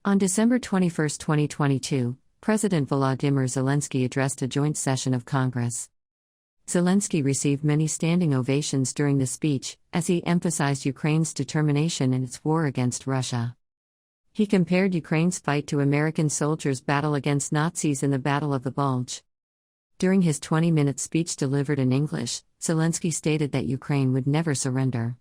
On December 21, 2022, President Volodymyr Zelensky addressed a joint session of Congress. Zelensky received many standing ovations during the speech, as he emphasized Ukraine's determination in its war against Russia. He compared Ukraine's fight to American soldiers' battle against Nazis in the Battle of the Bulge. During his 20-minute speech delivered in English, Zelensky stated that Ukraine would never surrender.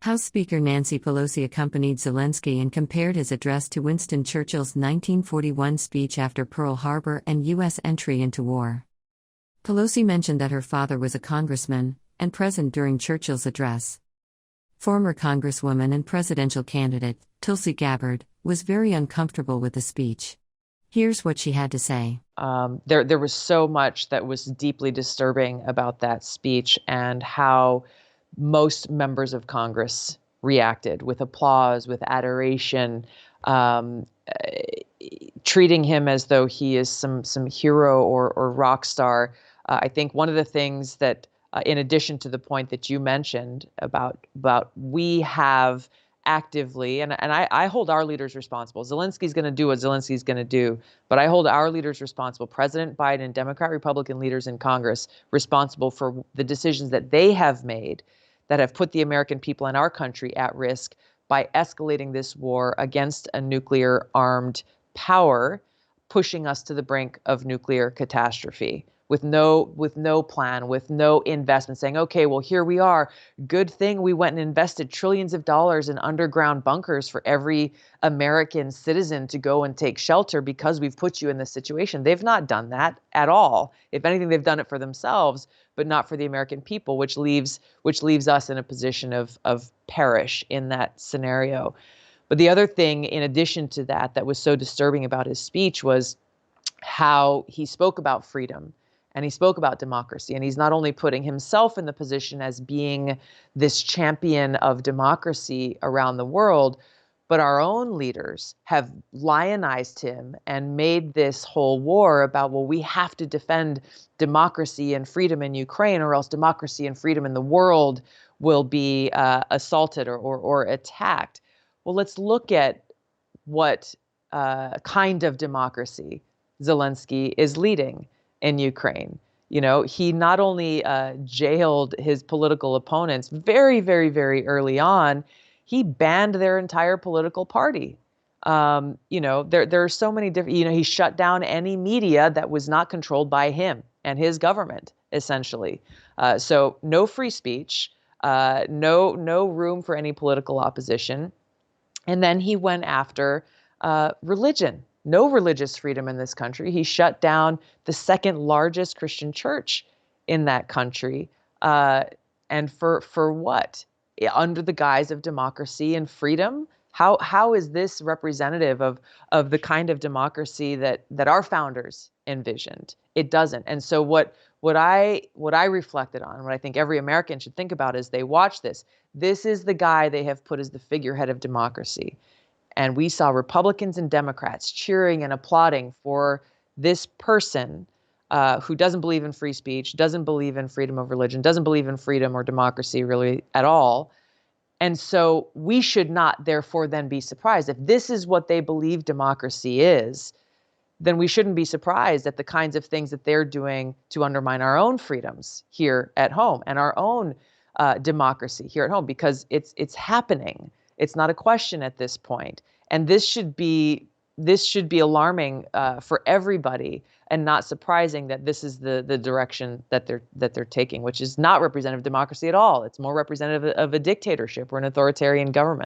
House Speaker Nancy Pelosi accompanied Zelensky and compared his address to Winston Churchill's 1941 speech after Pearl Harbor and U.S. entry into war. Pelosi mentioned that her father was a congressman and present during Churchill's address. Former Congresswoman and presidential candidate, Tulsi was very uncomfortable with the speech. Here's what she had to say. There was so much that was deeply disturbing about that speech and how most members of Congress reacted with applause, with adoration, treating him as though he is some hero or rock star. I think one of the things that, in addition to the point that you mentioned about we have actively, and I hold our leaders responsible. Zelensky's going to do what Zelensky's going to do, but I hold our leaders responsible, President Biden, Democrat, Republican leaders in Congress, responsible for the decisions that they have made that have put the American people and our country at risk by escalating this war against a nuclear-armed power, pushing us to the brink of nuclear catastrophe with no plan, with no investment, saying, okay, well, here we are. Good thing we went and invested trillions of dollars in underground bunkers for every American citizen to go and take shelter because we've put you in this situation. They've not done that at all. If anything, they've done it for themselves, but not for the American people, which leaves us in a position of perish in that scenario. But the other thing, in addition to that was so disturbing about his speech was how he spoke about freedom and he spoke about democracy. And he's not only putting himself in the position as being this champion of democracy around the world, but our own leaders have lionized him and made this whole war about, well, we have to defend democracy and freedom in Ukraine, or else democracy and freedom in the world will be assaulted or attacked. Well, let's look at what kind of democracy Zelensky is leading in Ukraine. You know, he not only jailed his political opponents very, very, very early on, he banned their entire political party. There are so many different, he shut down any media that was not controlled by him and his government, essentially. So no free speech, no room for any political opposition. And then he went after religion. No religious freedom in this country. He shut down the second largest Christian church in that country. And for what? Under the guise of democracy and freedom? How is this representative of the kind of democracy that our founders envisioned? It doesn't. And so what I reflected on, what I think every American should think about is they watch this. This is the guy they have put as the figurehead of democracy. And we saw Republicans and Democrats cheering and applauding for this person who doesn't believe in free speech, doesn't believe in freedom of religion, doesn't believe in freedom or democracy really at all. And so we should not, therefore, then be surprised. If this is what they believe democracy is, then we shouldn't be surprised at the kinds of things that they're doing to undermine our own freedoms here at home and our own democracy here at home, because it's happening. It's not a question at this point. And this should be alarming for everybody, and not surprising that this is the direction that they're taking, which is not representative of democracy at all. It's more representative of a dictatorship or an authoritarian government.